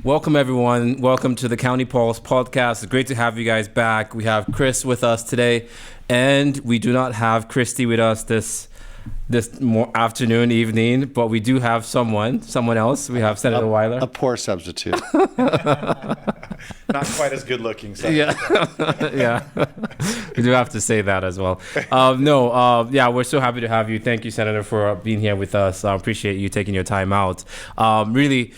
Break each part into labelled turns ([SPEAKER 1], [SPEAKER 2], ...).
[SPEAKER 1] Welcome, everyone. Welcome to the County Pulse podcast. It's great to have you guys back. We have Chris with us today, and we do not have Christy with us this afternoon, evening, but we do have someone else. We have Senator Weiler.
[SPEAKER 2] A poor substitute.
[SPEAKER 3] Not quite as good looking.
[SPEAKER 1] Yeah, yeah. We do have to say that as well. We're so happy to have you. Thank you, Senator, for being here with us. I appreciate you taking your time out. Really,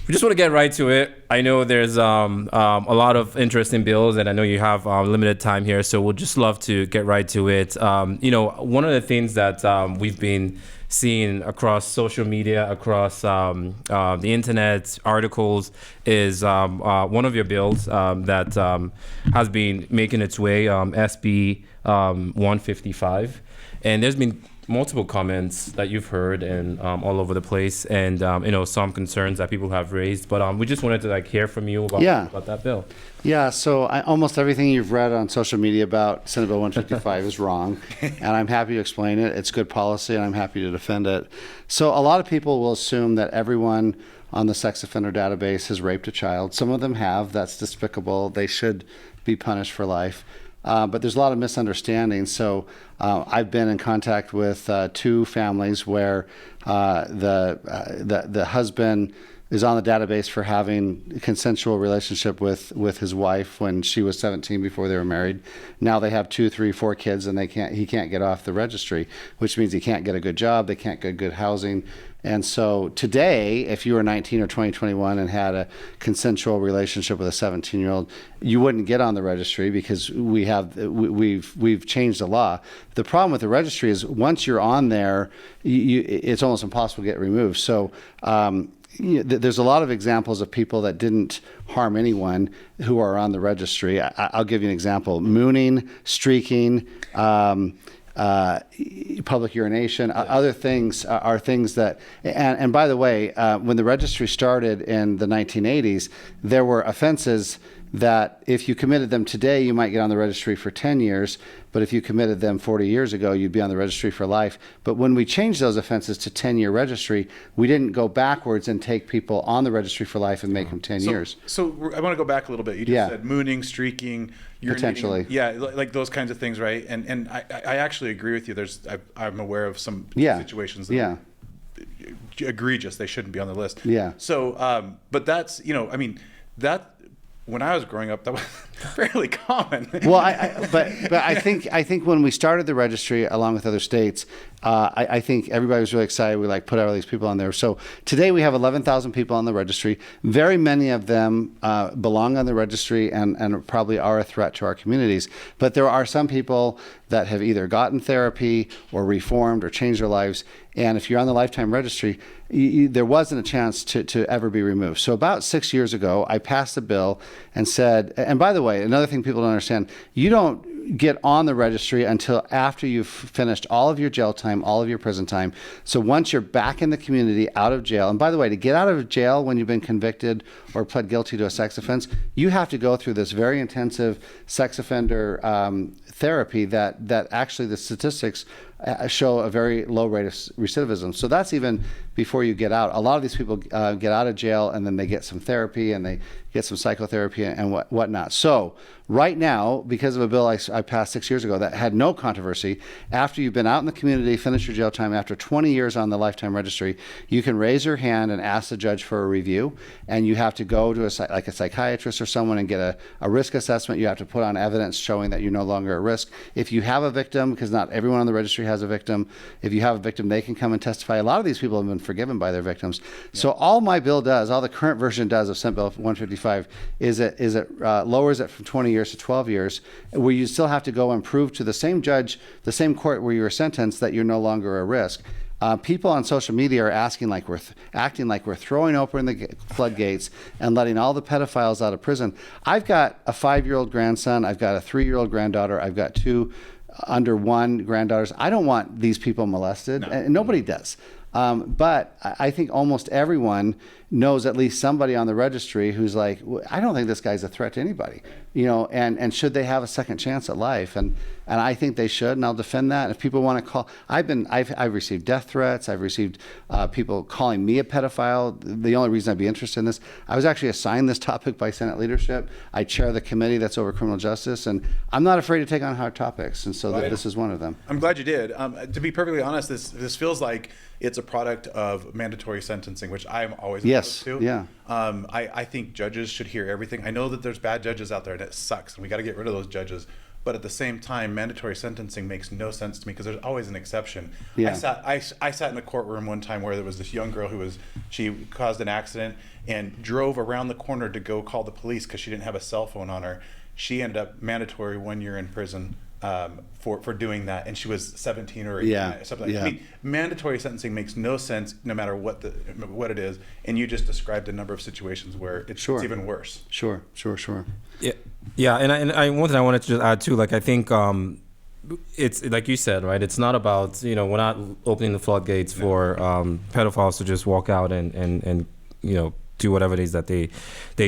[SPEAKER 1] we just want to get right to it. I know there's a lot of interesting bills, and I know you have limited time here, so we'll just love to get right to it. One of the things that we've been seeing across social media, across the internet, articles, is one of your bills that has been making its way, SB 155. And there's been multiple comments that you've heard and all over the place, and some concerns that people have raised, but we just wanted to hear from you about that bill.
[SPEAKER 2] Yeah, so almost everything you've read on social media about Senate Bill 155 is wrong, and I'm happy to explain it. It's good policy, and I'm happy to defend it. So a lot of people will assume that everyone on the sex offender database has raped a child. Some of them have. That's despicable. They should be punished for life. But there's a lot of misunderstanding. So I've been in contact with two families where the husband is on the database for having a consensual relationship with his wife when she was 17 before they were married. Now they have 2, 3, 4 kids, and he can't get off the registry, which means he can't get a good job, they can't get good housing. And so today, if you were 19 or 20, 21 and had a consensual relationship with a 17-year-old, you wouldn't get on the registry because we've changed the law. The problem with the registry is once you're on there, it's almost impossible to get removed. So there's a lot of examples of people that didn't harm anyone who are on the registry. I'll give you an example: mooning, streaking. Public urination, other things are things that, and by the way, when the registry started in the 1980s, there were offenses that if you committed them today, you might get on the registry for 10 years, but if you committed them 40 years ago, you'd be on the registry for life. But when we changed those offenses to 10-year registry, we didn't go backwards and take people on the registry for life and make them 10 years.
[SPEAKER 3] So I want to go back a little bit. You just said mooning, streaking, urinating.
[SPEAKER 2] Potentially.
[SPEAKER 3] Yeah, like those kinds of things, right? And I actually agree with you. I'm aware of some situations that are egregious. They shouldn't be on the list.
[SPEAKER 2] Yeah.
[SPEAKER 3] So, but that's, that, when I was growing up, that was fairly common.
[SPEAKER 2] Well, but I think when we started the registry along with other states, I think everybody was really excited. We put all these people on there. So today we have 11,000 people on the registry. Very many of them belong on the registry and probably are a threat to our communities. But there are some people that have either gotten therapy or reformed or changed their lives. And if you're on the lifetime registry, there wasn't a chance to ever be removed. So about 6 years ago, I passed a bill and said, and by the way, another thing people don't understand, you don't get on the registry until after you've finished all of your jail time, all of your prison time. So once you're back in the community, out of jail, and by the way, to get out of jail when you've been convicted or pled guilty to a sex offense, you have to go through this very intensive sex offender therapy that actually the statistics show a very low rate of recidivism. So that's even before you get out. A lot of these people get out of jail and then they get some therapy and they get some psychotherapy and whatnot. So right now, because of a bill I passed 6 years ago that had no controversy, after you've been out in the community, finished your jail time, after 20 years on the lifetime registry, you can raise your hand and ask the judge for a review, and you have to go to a psychiatrist or someone and get a risk assessment. You have to put on evidence showing that you're no longer at risk. If you have a victim, because not everyone on the registry has a victim, if you have a victim, they can come and testify. A lot of these people have been forgiven by their victims. Yeah. So all my bill does, all the current version does of Senate Bill 155 is it lowers it from 20 years to 12 years, where you still have to go and prove to the same judge, the same court where you were sentenced, that you're no longer a risk. People on social media are acting like we're throwing open the floodgates and letting all the pedophiles out of prison. I've got a 5-year-old grandson. I've got a 3-year-old granddaughter. I've got 2 under 1 granddaughters. I don't want these people molested. No. Nobody does. But I think almost everyone knows at least somebody on the registry who's like, I don't think this guy's a threat to anybody, and should they have a second chance at life? And and I think they should, and I'll defend that. If people want to call, I've received death threats. I've received people calling me a pedophile. The only reason I'd be interested in this, I was actually assigned this topic by Senate leadership. I chair the committee that's over criminal justice, and I'm not afraid to take on hard topics, and so this is one of them.
[SPEAKER 3] I'm glad you did. To be perfectly honest, this feels like it's a product of mandatory sentencing, which I'm always opposed to.
[SPEAKER 2] Yeah.
[SPEAKER 3] I think judges should hear everything. I know that there's bad judges out there, and it sucks, and we got to get rid of those judges. But at the same time, mandatory sentencing makes no sense to me because there's always an exception.
[SPEAKER 2] Yeah.
[SPEAKER 3] I sat in a courtroom one time where there was this young girl she caused an accident and drove around the corner to go call the police because she didn't have a cell phone on her. She ended up mandatory 1 year in prison for doing that, and she was 17 or 18, something like that. I mean, mandatory sentencing makes no sense no matter what it is, and you just described a number of situations where it's even worse.
[SPEAKER 2] Sure.
[SPEAKER 1] Yeah, and one thing I wanted to just add too, like I think it's like you said, right? It's not about, we're not opening the floodgates for pedophiles to just walk out and do whatever it is that they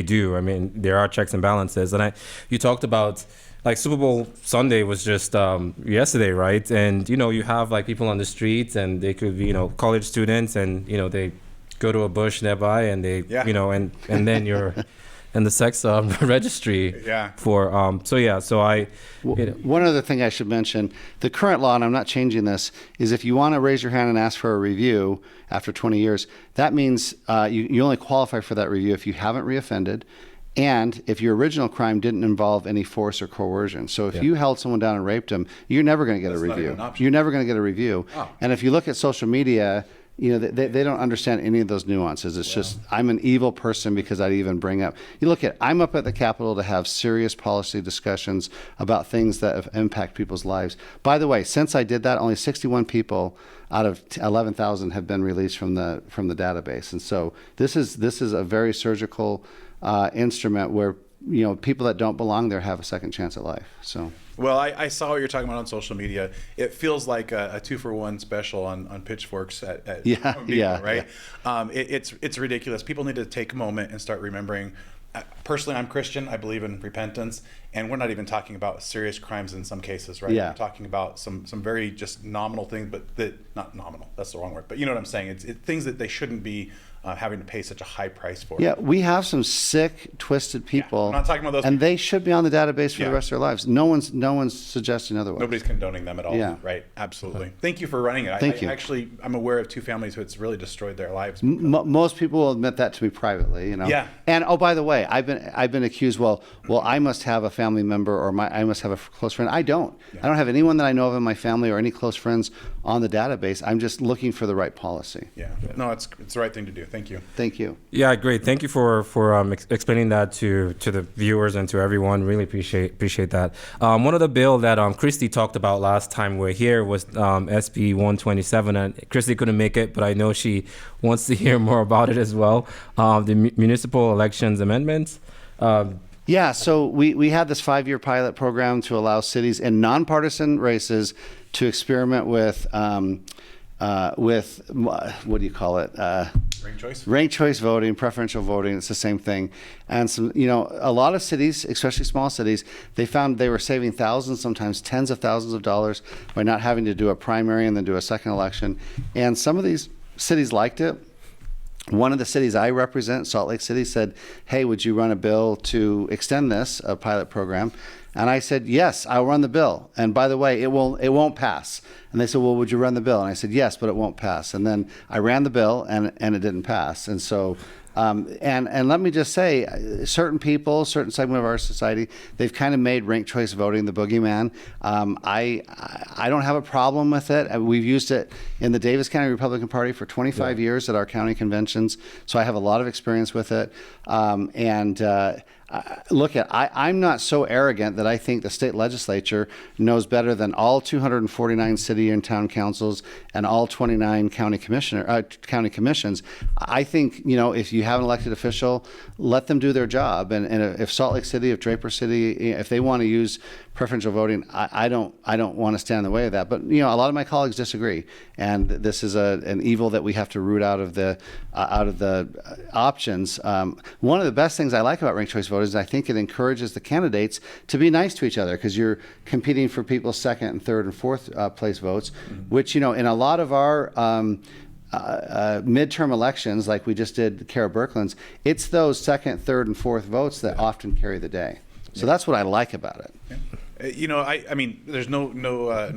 [SPEAKER 1] do. I mean, there are checks and balances, and you talked about. Like Super Bowl Sunday was just yesterday, right? And you have like people on the streets, and they could be college students, and they go to a bush nearby, and they and then you're in the sex registry for
[SPEAKER 2] One other thing I should mention: the current law, and I'm not changing this, is if you want to raise your hand and ask for a review after 20 years, that means you only qualify for that review if you haven't reoffended. And if your original crime didn't involve any force or coercion. So if you held someone down and raped them, you're never going to get a review. You're never going to get a review. Oh. And if you look at social media, they don't understand any of those nuances. It's just, I'm an evil person because I'd even bring up. I'm up at the Capitol to have serious policy discussions about things that impact people's lives. By the way, since I did that, only 61 people out of 11,000 have been released from the database. And so this is a very surgical instrument where people that don't belong there have a second chance at life. So
[SPEAKER 3] well, I saw what you're talking about on social media. It feels like a 2-for-1 special on Pitchforks at Home Depot, right? Yeah. It's ridiculous. People need to take a moment and start remembering. Personally, I'm Christian. I believe in repentance, and we're not even talking about serious crimes in some cases, right?
[SPEAKER 2] Yeah.
[SPEAKER 3] We're talking about some very just nominal things, but not nominal. That's the wrong word. But you know what I'm saying? It's things that they shouldn't be having to pay such a high price for.
[SPEAKER 2] Yeah, we have some sick, twisted people.
[SPEAKER 3] I'm not talking about those.
[SPEAKER 2] And they should be on the database for the rest of their lives. No one's suggesting otherwise.
[SPEAKER 3] Nobody's condoning them at all. Yeah. Right. Absolutely. Thank you for running it.
[SPEAKER 2] Thank you.
[SPEAKER 3] Actually, I'm aware of 2 families who it's really destroyed their lives.
[SPEAKER 2] Most people will admit that to me privately, Yeah. And by the way, I've been accused. Well, I must have a family member or I must have a close friend. I don't. Yeah. I don't have anyone that I know of in my family or any close friends on the database. I'm just looking for the right policy.
[SPEAKER 3] Yeah. No, it's the right thing to do. Thank you.
[SPEAKER 2] Thank you.
[SPEAKER 1] Yeah, great. Thank you for explaining that to the viewers and to everyone. Really appreciate that. One of the bill that Christy talked about last time we're here was SB 127, and Christy couldn't make it, but I know she wants to hear more about it as well. The municipal elections amendments.
[SPEAKER 2] Yeah, so we had this 5-year pilot program to allow cities in nonpartisan races to experiment with what do you call it? Ranked choice voting, preferential voting. It's the same thing. And a lot of cities, especially small cities, they found they were saving thousands, sometimes tens of thousands of dollars by not having to do a primary and then do a second election. And some of these cities liked it. One of the cities I represent, Salt Lake City, said, "Hey, would you run a bill to extend this, a pilot program?" And I said, "Yes, I'll run the bill. And by the way, it won't pass." And they said, "Well, would you run the bill?" And I said, "Yes, but it won't pass." And then I ran the bill, and it didn't pass. And so, and let me just say, certain people, certain segment of our society, they've kind of made ranked choice voting the boogeyman. I don't have a problem with it. We've used it in the Davis County Republican Party for 25 years at our county conventions, so I have a lot of experience with it. I'm not so arrogant that I think the state legislature knows better than all 249 city and town councils and all 29 county commissions. I think, if you have an elected official, let them do their job. And if Salt Lake City, if Draper City, if they want to use preferential voting. I don't want to stand in the way of that. But a lot of my colleagues disagree, and this is an evil that we have to root out of the options. One of the best things I like about ranked choice voting is I think it encourages the candidates to be nice to each other, because you're competing for people's second and third and fourth place votes, which in a lot of our midterm elections, like we just did Kara Berkland's, it's those second, third, and fourth votes that often carry the day. So that's what I like about it.
[SPEAKER 3] I mean, there's no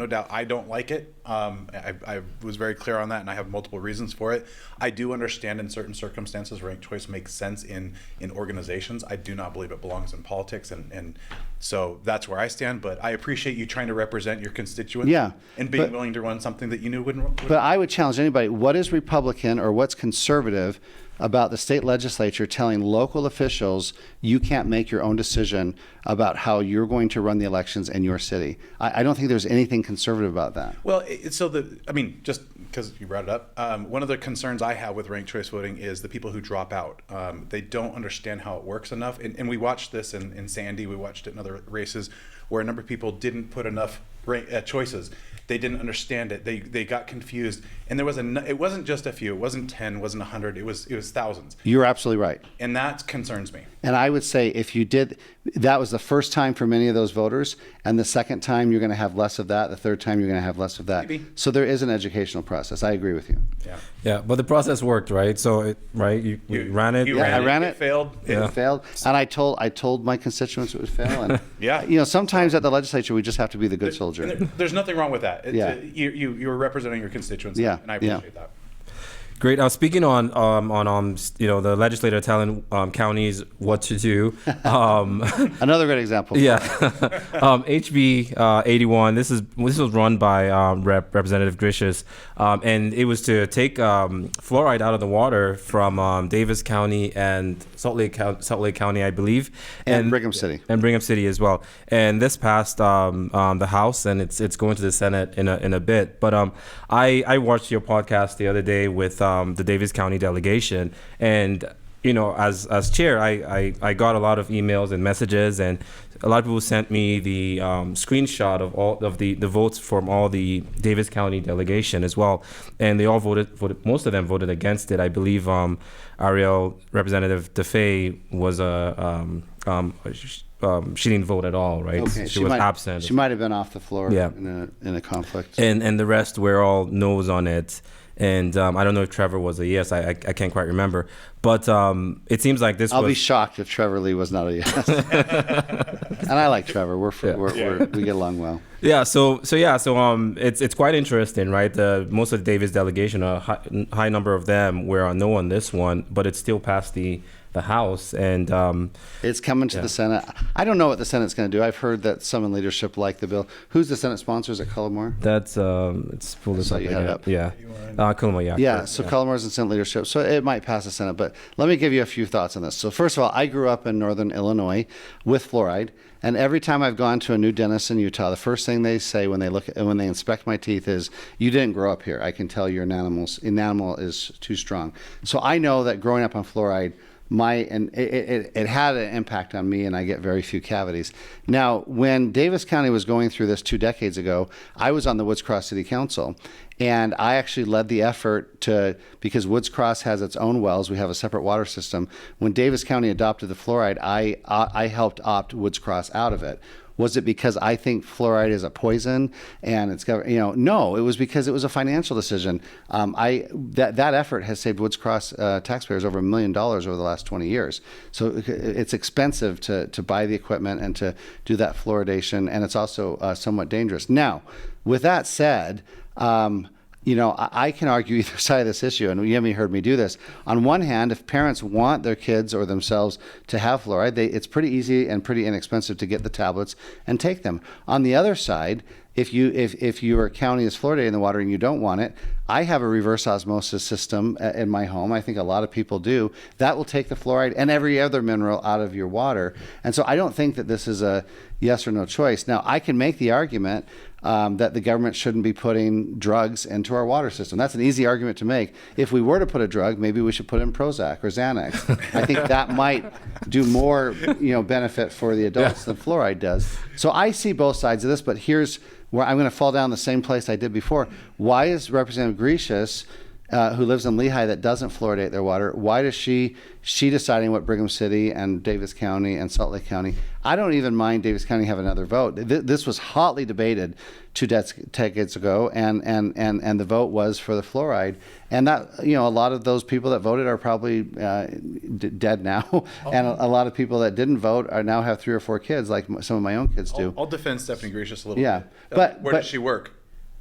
[SPEAKER 3] doubt I don't like it. I was very clear on that, and I have multiple reasons for it. I do understand in certain circumstances ranked choice makes sense in organizations. I do not believe it belongs in politics, and so that's where I stand. But I appreciate you trying to represent your constituents, and being willing to run something that you knew wouldn't.
[SPEAKER 2] But I would challenge anybody: what is Republican or what's conservative about the state legislature telling local officials you can't make your own decision about how you're going to run the elections in your city? I don't think there's anything conservative about that.
[SPEAKER 3] Well, just because you brought it up, one of the concerns I have with ranked choice voting is the people who drop out. They don't understand how it works enough. And we watched this in Sandy, we watched it in other races where a number of people didn't put enough choices. They didn't understand it. They got confused, and it wasn't just a few. It wasn't 10. It wasn't 100. It was thousands.
[SPEAKER 2] You're absolutely right,
[SPEAKER 3] and that concerns me.
[SPEAKER 2] And I would say if you did, that was the first time for many of those voters, and the second time you're going to have less of that. The third time you're going to have less of that.
[SPEAKER 3] Maybe.
[SPEAKER 2] So there is an educational process. I agree with you.
[SPEAKER 1] Yeah, but the process worked, right? So you ran it.
[SPEAKER 2] I ran it.
[SPEAKER 3] It failed.
[SPEAKER 2] It failed, and I told my constituents it would fail. And sometimes at the legislature we just have to be the good soldier.
[SPEAKER 3] There's nothing wrong with that. You were representing your constituents. And I appreciate that.
[SPEAKER 1] Great. Speaking on the legislator telling counties what to do.
[SPEAKER 2] Another great example.
[SPEAKER 1] Yeah. HB 81. This was run by Representative Grishas, and it was to take fluoride out of the water from Davis County and Salt Lake County, I believe,
[SPEAKER 2] and Brigham City.
[SPEAKER 1] And Brigham City as well. And this passed the House, and it's going to the Senate in a bit. But I watched your podcast the other day with the Davis County delegation, and as chair, I got a lot of emails and messages, and a lot of people sent me the screenshot of all of the votes from all the Davis County delegation as well, and they all voted. Most of them voted against it. I believe Ariel Representative DeFay was she didn't vote at all, right?
[SPEAKER 2] Okay.
[SPEAKER 1] She was absent.
[SPEAKER 2] She might have been off the floor.
[SPEAKER 1] Yeah.
[SPEAKER 2] in a conflict.
[SPEAKER 1] And the rest were all no's on it. And I don't know if Trevor was a yes. I can't quite remember. But it seems like this
[SPEAKER 2] I'll be shocked if Trevor Lee was not a yes. And I like Trevor. We get along well.
[SPEAKER 1] Yeah. So it's quite interesting, right? Most of the Davis delegation, a high number of them were a no on this one, but it still passed the House, and
[SPEAKER 2] it's coming to the Senate. I don't know what the Senate's going to do. I've heard that some in leadership like the bill. Who's the Senate sponsor? Is it Cullimore?
[SPEAKER 1] That's it's pulled this up.
[SPEAKER 2] You had it up.
[SPEAKER 1] Yeah, Cullimore. Yeah.
[SPEAKER 2] Yeah. So Cullimore's in Senate leadership, so it might pass the Senate. But let me give you a few thoughts on this. So first of all, I grew up in northern Illinois with fluoride, and every time I've gone to a new dentist in Utah, the first thing they say when they inspect my teeth is, "You didn't grow up here. I can tell your enamel is too strong." So I know that growing up on fluoride, it had an impact on me, and I get very few cavities. Now, when Davis County was going through this 2 decades ago, I was on the Woods Cross City Council, and I actually led the effort because Woods Cross has its own wells. We have a separate water system. When Davis County adopted the fluoride, I helped opt Woods Cross out of it. Was it because I think fluoride is a poison and it's got, no, it was because it was a financial decision. That effort has saved Woods Cross taxpayers over $1 million over the last 20 years. So it's expensive to buy the equipment and to do that fluoridation, and it's also somewhat dangerous. Now, with that said, I can argue either side of this issue, and you haven't heard me do this. On one hand, if parents want their kids or themselves to have fluoride, it's pretty easy and pretty inexpensive to get the tablets and take them. On the other side, if your county is fluoridating the water and you don't want it, I have a reverse osmosis system in my home. I think a lot of people do. That will take the fluoride and every other mineral out of your water. And so I don't think that this is a yes or no choice. Now, I can make the argument that the government shouldn't be putting drugs into our water system. That's an easy argument to make. If we were to put a drug, maybe we should put in Prozac or Xanax. I think that might do more, benefit for the adults than fluoride does. So I see both sides of this, but here's where I'm going to fall down the same place I did before. Why is Representative Grecius, who lives in Lehigh, that doesn't fluoridate their water, why does she deciding what Brigham City and Davis County and Salt Lake County? I don't even mind Davis County have another vote. This was hotly debated 2 decades ago, and the vote was for the fluoride. And that, a lot of those people that voted are probably dead now, and a lot of people that didn't vote are now have 3 or 4 kids, like some of my own kids do.
[SPEAKER 3] I'll defend Stephanie Grecius a little
[SPEAKER 2] Yeah,
[SPEAKER 3] bit. Where does she work?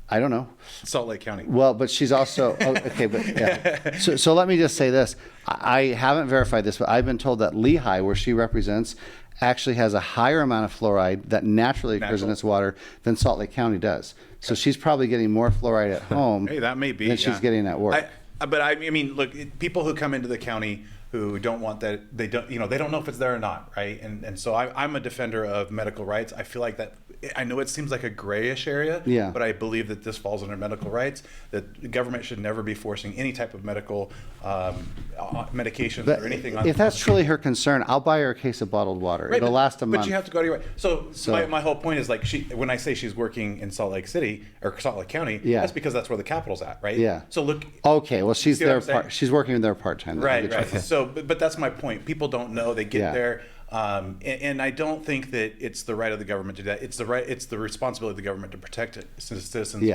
[SPEAKER 2] I don't know.
[SPEAKER 3] Salt Lake County.
[SPEAKER 2] Well, but she's also okay. But yeah. So let me just say this: I haven't verified this, but I've been told that Lehigh, where she represents, actually has a higher amount of fluoride that naturally occurs in its water than Salt Lake County does. So she's probably getting more fluoride at home.
[SPEAKER 3] Hey, that may be
[SPEAKER 2] than she's getting at work.
[SPEAKER 3] But I mean, look, people who come into the county who don't want that, they don't know if it's there or not, right? And so I'm a defender of medical rights. I feel like that. I know it seems like a grayish area,
[SPEAKER 2] yeah,
[SPEAKER 3] but I believe that this falls under medical rights, that the government should never be forcing any type of medical medications or anything on.
[SPEAKER 2] If that's truly her concern, I'll buy her a case of bottled water.
[SPEAKER 3] Right,
[SPEAKER 2] it'll last a month.
[SPEAKER 3] But you have to go to your way. So my whole point is, like, when I say she's working in Salt Lake City or Salt Lake County, that's because that's where the capital's at, right?
[SPEAKER 2] Yeah.
[SPEAKER 3] So look.
[SPEAKER 2] Okay, well, she's there. She's working there part-time.
[SPEAKER 3] Right. So, but that's my point. People don't know. They get there. And I don't think that it's the right of the government to do that. It's the responsibility of the government to protect citizens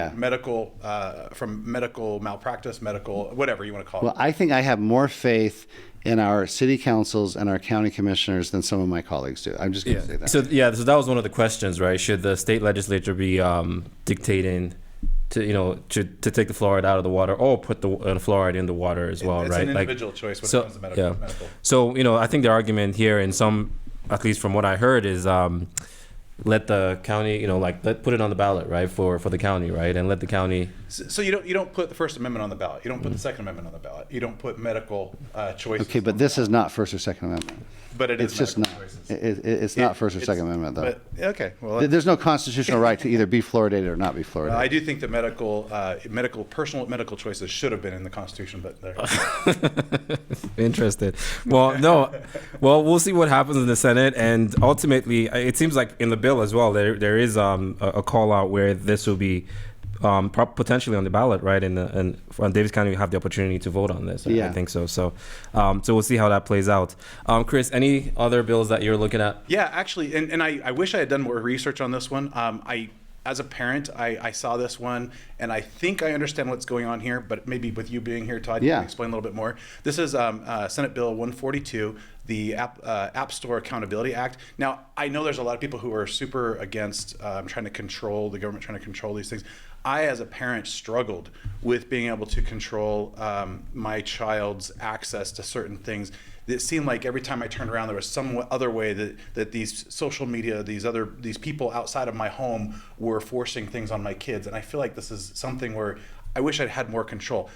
[SPEAKER 3] from medical malpractice, whatever you want to call it.
[SPEAKER 2] Well, I think I have more faith in our city councils and our county commissioners than some of my colleagues do. I'm just going to say that.
[SPEAKER 1] So that was one of the questions, right? Should the state legislature be dictating to take the fluoride out of the water, or put the fluoride in the water as well,
[SPEAKER 3] it's
[SPEAKER 1] right?
[SPEAKER 3] It's an individual choice when it comes to medical.
[SPEAKER 1] So, I think the argument here, in some, at least from what I heard, is let the county, put it on the ballot, right, for the county, right, and let the county.
[SPEAKER 3] So you don't put the First Amendment on the ballot. You don't put the Second Amendment on the ballot. You don't put medical choices.
[SPEAKER 2] Okay, but this is not First or Second Amendment.
[SPEAKER 3] But it's
[SPEAKER 2] just not. It's not First or Second Amendment, though.
[SPEAKER 3] But, okay, well,
[SPEAKER 2] there's no constitutional right to either be fluoridated or not be fluoridated.
[SPEAKER 3] I do think that personal medical choices should have been in the Constitution, but they're
[SPEAKER 1] interested. Well, no. Well, we'll see what happens in the Senate, and ultimately, it seems like in the bill as well, there is a call out where this will be potentially on the ballot, right? And Davis County will have the opportunity to vote on this. I think so. So we'll see how that plays out. Chris, any other bills that you're looking at?
[SPEAKER 3] Yeah, actually, and I wish I had done more research on this one. As a parent, I saw this one, and I think I understand what's going on here, but maybe with you being here, Todd, you can explain a little bit more. This is Senate Bill 142, the App Store Accountability Act. Now, I know there's a lot of people who are super against the government trying to control these things. I, as a parent, struggled with being able to control my child's access to certain things. It seemed like every time I turned around, there was some other way that these social media, these people outside of my home were forcing things on my kids. And I feel like this is something where I wish I'd had more control.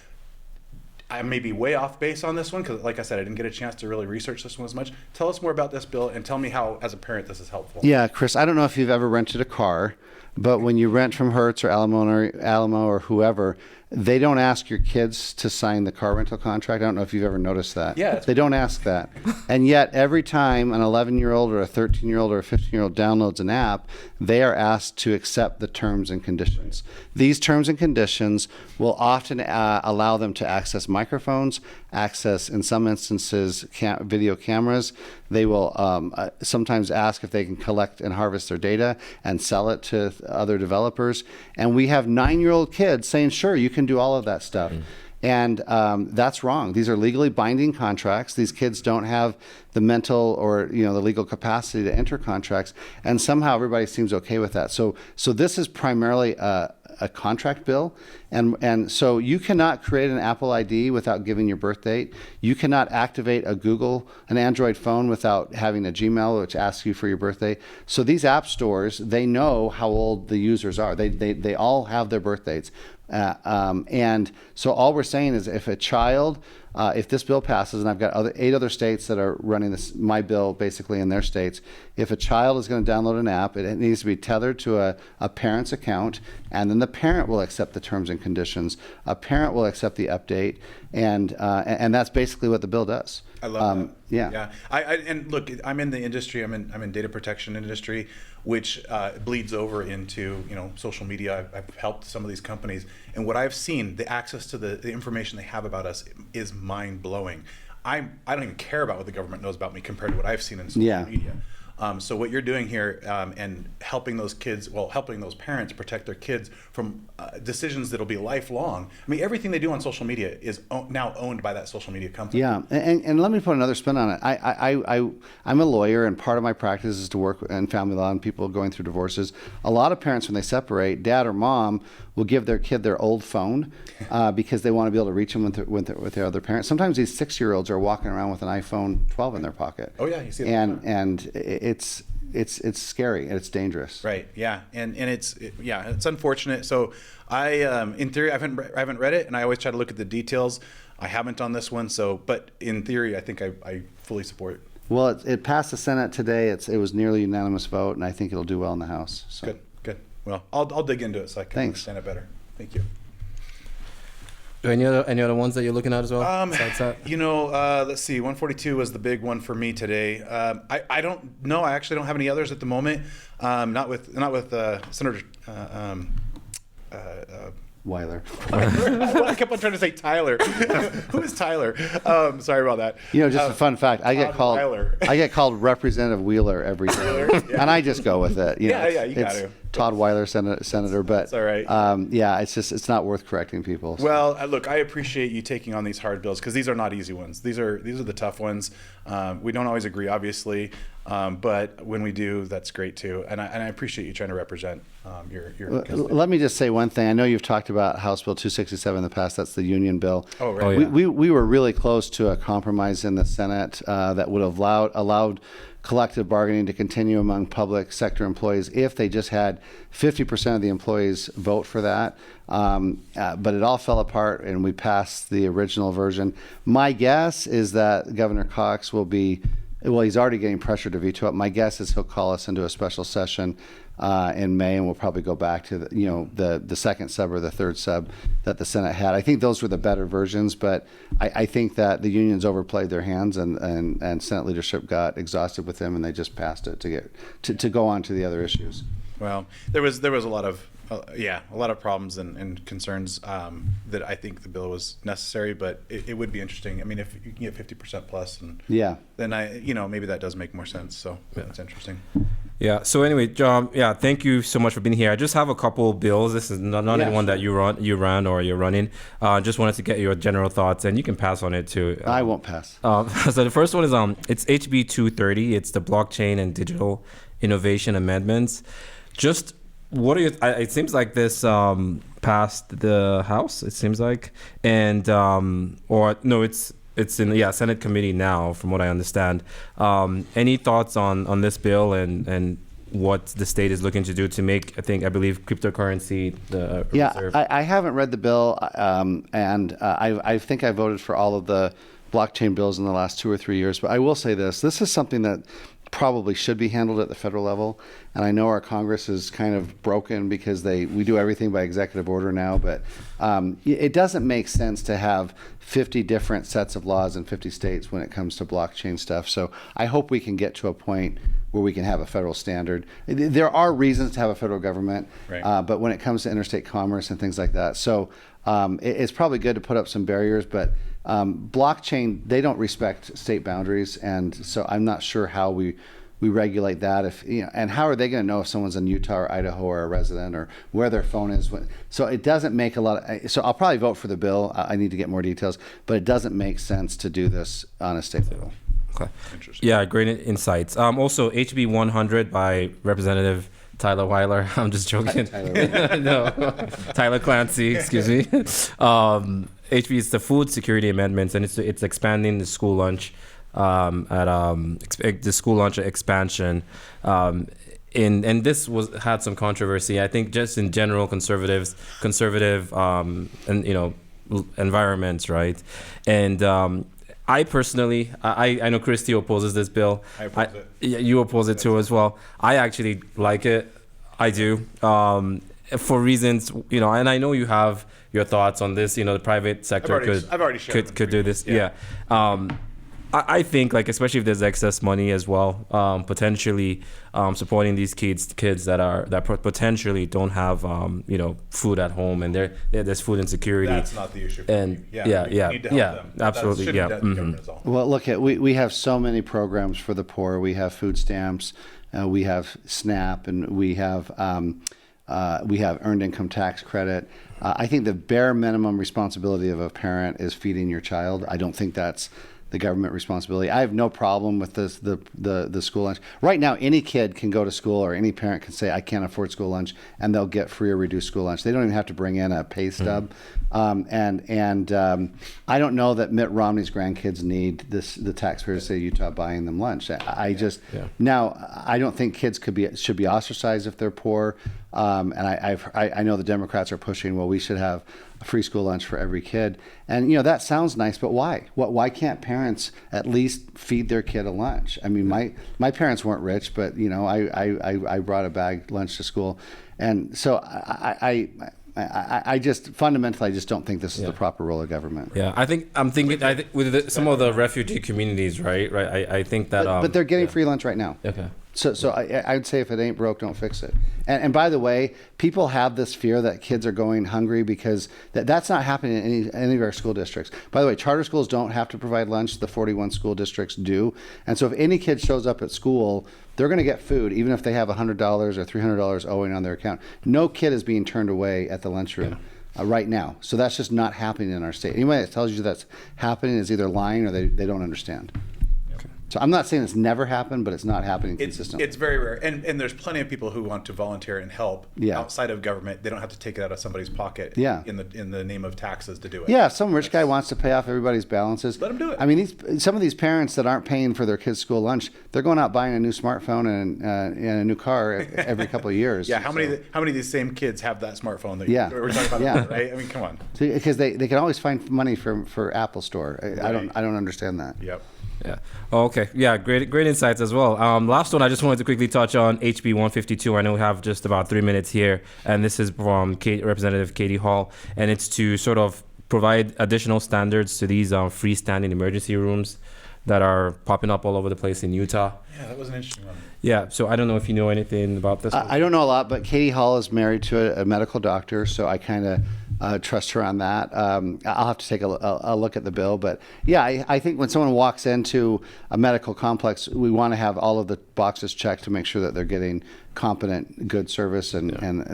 [SPEAKER 3] I may be way off base on this one because, like I said, I didn't get a chance to really research this one as much. Tell us more about this bill and tell me how, as a parent, this is helpful.
[SPEAKER 2] Yeah, Chris, I don't know if you've ever rented a car, but when you rent from Hertz or Alamo or whoever, they don't ask your kids to sign the car rental contract. I don't know if you've ever noticed that.
[SPEAKER 3] Yeah.
[SPEAKER 2] They don't ask that. And yet every time an 11-year-old or a 13-year-old or a 15-year-old downloads an app, they are asked to accept the terms and conditions. These terms and conditions will often allow them to access microphones, access, in some instances, video cameras. They will sometimes ask if they can collect and harvest their data and sell it to other developers. And we have 9-year-old kids saying, sure, you can do all of that stuff. And that's wrong. These are legally binding contracts. These kids don't have the mental or the legal capacity to enter contracts, and somehow everybody seems okay with that. So this is primarily a contract bill, and so you cannot create an Apple ID without giving your birth date. You cannot activate an Android phone without having a Gmail which asks you for your birthday. So these app stores, they know how old the users are. They all have their birth dates. And so all we're saying is if a child, if this bill passes, and I've got 8 other states that are running my bill basically in their states, if a child is going to download an app, it needs to be tethered to a parent's account, and then the parent will accept the terms and conditions. A parent will accept the update, and that's basically what the bill does.
[SPEAKER 3] I love that.
[SPEAKER 2] Yeah.
[SPEAKER 3] And look, I'm in the industry. I'm in data protection industry, which bleeds over into social media. I've helped some of these companies, and what I've seen, the access to the information they have about us is mind blowing. I don't even care about what the government knows about me compared to what I've seen in social media. So what you're doing here and helping those kids, helping those parents protect their kids from decisions that'll be lifelong. I mean, everything they do on social media is now owned by that social media company.
[SPEAKER 2] Yeah, and let me put another spin on it. I'm a lawyer, and part of my practice is to work in family law and people going through divorces. A lot of parents, when they separate, dad or mom will give their kid their old phone because they want to be able to reach them with their other parents. Sometimes these 6-year-olds are walking around with an iPhone 12 in their pocket.
[SPEAKER 3] Oh yeah, you see that.
[SPEAKER 2] And it's scary and it's dangerous.
[SPEAKER 3] Right. Yeah. And it's unfortunate. So in theory, I haven't read it, and I always try to look at the details. I haven't on this one. But in theory, I think I fully support it.
[SPEAKER 2] Well, it passed the Senate today. It was nearly unanimous vote, and I think it'll do well in the House. So.
[SPEAKER 3] Good. Well, I'll dig into it so I can understand it better. Thank you.
[SPEAKER 1] Any other ones that you're looking at as well?
[SPEAKER 3] Let's see. 142 was the big one for me today. I don't know. I actually don't have any others at the moment. Not with Senator
[SPEAKER 2] Weiler.
[SPEAKER 3] I kept on trying to say Tyler. Who is Tyler? Sorry about that.
[SPEAKER 2] Just a fun fact. I get called
[SPEAKER 3] Weiler.
[SPEAKER 2] I get called Representative Wheeler every day, and I just go with it.
[SPEAKER 3] You got to.
[SPEAKER 2] Todd Weiler, senator, but
[SPEAKER 3] that's all right.
[SPEAKER 2] It's not worth correcting people. So.
[SPEAKER 3] Well, look, I appreciate you taking on these hard bills because these are not easy ones. These are the tough ones. We don't always agree, obviously, but when we do, that's great too. And I appreciate you trying to represent your.
[SPEAKER 2] Let me just say one thing. I know you've talked about House Bill 267 in the past. That's the union bill.
[SPEAKER 3] Oh, right.
[SPEAKER 1] Oh, yeah.
[SPEAKER 2] We were really close to a compromise in the Senate that would have allowed collective bargaining to continue among public sector employees if they just had 50% of the employees vote for that. But it all fell apart, and we passed the original version. My guess is that Governor Cox will be, he's already getting pressure to veto it. My guess is he'll call us into a special session in May, and we'll probably go back to the second sub or the third sub that the Senate had. I think those were the better versions, but I think that the unions overplayed their hands, and Senate leadership got exhausted with them, and they just passed it to go on to the other issues.
[SPEAKER 3] Well, there was a lot of problems and concerns that I think the bill was necessary, but it would be interesting. I mean, if you can get 50% plus, and then maybe that does make more sense. So that's interesting.
[SPEAKER 1] Yeah. So anyway, John, thank you so much for being here. I just have a couple bills. This is not anyone that you ran or you're running. Just wanted to get your general thoughts, and you can pass on it too.
[SPEAKER 2] I won't pass.
[SPEAKER 1] So the first one is it's HB 230. It's the blockchain and digital innovation amendments. Just what are your? It seems like this passed the House. It seems like, and or no, it's in the Senate committee now, from what I understand. Any thoughts on this bill and what the state is looking to do to make, I believe, cryptocurrency the reserve?
[SPEAKER 2] I haven't read the bill, and I think I voted for all of the blockchain bills in the last 2 or 3 years. But I will say this is something that probably should be handled at the federal level. And I know our Congress is kind of broken because we do everything by executive order now, but it doesn't make sense to have 50 different sets of laws in 50 states when it comes to blockchain stuff. So I hope we can get to a point where we can have a federal standard. There are reasons to have a federal government,
[SPEAKER 3] right.
[SPEAKER 2] But when it comes to interstate commerce and things like that, so it's probably good to put up some barriers, but blockchain, they don't respect state boundaries, and so I'm not sure how we regulate that. And how are they going to know if someone's in Utah or Idaho or a resident, or where their phone is? So it doesn't make a lot of. So I'll probably vote for the bill. I need to get more details, but it doesn't make sense to do this on a state level.
[SPEAKER 1] Okay.
[SPEAKER 3] Interesting.
[SPEAKER 1] Yeah, great insights. Also, HB 100 by Representative Tyler Weiler. I'm just joking.
[SPEAKER 2] Tyler.
[SPEAKER 1] No, Tyler Clancy. Excuse me. HB is the food security amendments, and it's expanding the school lunch the school lunch expansion. And this had some controversy. I think just in general, conservative and environments, right? And I personally, I know Christy opposes this bill.
[SPEAKER 3] I oppose it.
[SPEAKER 1] Yeah, you oppose it too as well. I actually like it. I do. For reasons, and I know you have your thoughts on this. The private sector
[SPEAKER 3] I've already shared them
[SPEAKER 1] could do this.
[SPEAKER 3] previously.
[SPEAKER 1] Yeah. I think, like, especially if there's excess money as well, potentially supporting these kids that potentially don't have food at home, and there's food insecurity.
[SPEAKER 3] That's not the issue. For
[SPEAKER 1] And
[SPEAKER 3] me.
[SPEAKER 1] yeah,
[SPEAKER 3] we need to help them.
[SPEAKER 1] absolutely,
[SPEAKER 3] That shouldn't
[SPEAKER 1] yeah.
[SPEAKER 3] be the government is all.
[SPEAKER 2] Well, look, we have so many programs for the poor. We have food stamps, we have SNAP, and we have earned income tax credit. I think the bare minimum responsibility of a parent is feeding your child. I don't think that's the government responsibility. I have no problem with this, the school lunch. Right now, any kid can go to school, or any parent can say, I can't afford school lunch, and they'll get free or reduced school lunch. They don't even have to bring in a pay stub. I don't know that Mitt Romney's grandkids need the taxpayers of the state of Utah buying them lunch. Now, I don't think kids should be ostracized if they're poor. And I know the Democrats are pushing, well, we should have a free school lunch for every kid. And, that sounds nice, but why? Why can't parents at least feed their kid a lunch? I mean, my parents weren't rich, but, I brought a bag lunch to school. And so I just fundamentally, I just don't think this is the proper role of government.
[SPEAKER 1] Yeah, I think with some of the refugee communities, right? I think that.
[SPEAKER 2] But they're getting free lunch right now.
[SPEAKER 1] Okay.
[SPEAKER 2] So I would say if it ain't broke, don't fix it. And by the way, people have this fear that kids are going hungry because that's not happening in any of our school districts. By the way, charter schools don't have to provide lunch. The 41 school districts do. And so if any kid shows up at school, they're going to get food, even if they have $100 or $300 owing on their account. No kid is being turned away at the lunchroom. Right now. So that's just not happening in our state. Anybody that tells you that's happening is either lying or they don't understand. So I'm not saying it's never happened, but it's not happening consistently.
[SPEAKER 3] It's very rare. And there's plenty of people who want to volunteer and help outside of government. They don't have to take it out of somebody's pocket in the name of taxes to do it.
[SPEAKER 2] Yeah, if some rich guy wants to pay off everybody's balances,
[SPEAKER 3] let him do it.
[SPEAKER 2] I mean, some of these parents that aren't paying for their kids' school lunch, they're going out buying a new smartphone and a new car every couple of years.
[SPEAKER 3] Yeah, how many of these same kids have that smartphone that we're talking about, right? I mean, come on.
[SPEAKER 2] Because they can always find money for Apple Store. I don't understand that.
[SPEAKER 3] Yep.
[SPEAKER 1] Yeah. Okay. Yeah. Great insights as well. Last one, I just wanted to quickly touch on HB 152. I know we have just about 3 minutes here, and this is from Representative Katie Hall, and it's to sort of provide additional standards to these freestanding emergency rooms that are popping up all over the place in Utah.
[SPEAKER 3] Yeah, that was an interesting one.
[SPEAKER 1] Yeah, so I don't know if you know anything about this.
[SPEAKER 2] I don't know a lot, but Katie Hall is married to a medical doctor, so I kind of trust her on that. I'll have to take a look at the bill, but yeah, I think when someone walks into a medical complex, we want to have all of the boxes checked to make sure that they're getting competent, good service, and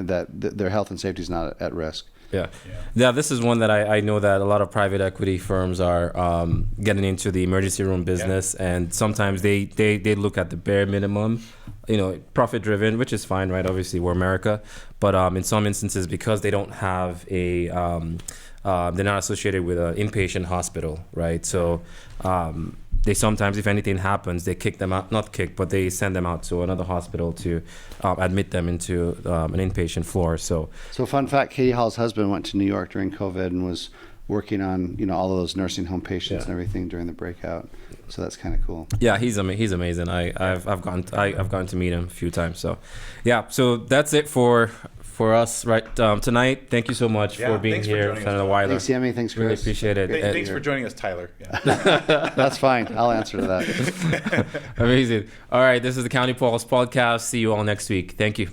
[SPEAKER 2] that their health and safety is not at risk.
[SPEAKER 1] Yeah. This is one that I know that a lot of private equity firms are getting into the emergency room business, and sometimes they look at the bare minimum, profit driven, which is fine, right? Obviously, we're America, but in some instances, because they don't have they're not associated with an inpatient hospital, right? So they sometimes, if anything happens, they kick them out, not kick, but they send them out to another hospital to admit them into an inpatient floor. So
[SPEAKER 2] fun fact, Katie Hall's husband went to New York during COVID and was working on, all of those nursing home patients and everything during the breakout. So that's kind of cool.
[SPEAKER 1] Yeah, he's amazing. I've gotten to meet him a few times. So yeah, so that's it for us tonight. Thank you so much for being here, Senator Weiler.
[SPEAKER 2] Thanks, Yemi. Thanks, Chris.
[SPEAKER 1] Really appreciate it.
[SPEAKER 3] Thanks for joining us, Tyler.
[SPEAKER 2] That's fine. I'll answer to that.
[SPEAKER 1] Amazing. All right, this is the County Pulse podcast. See you all next week. Thank you.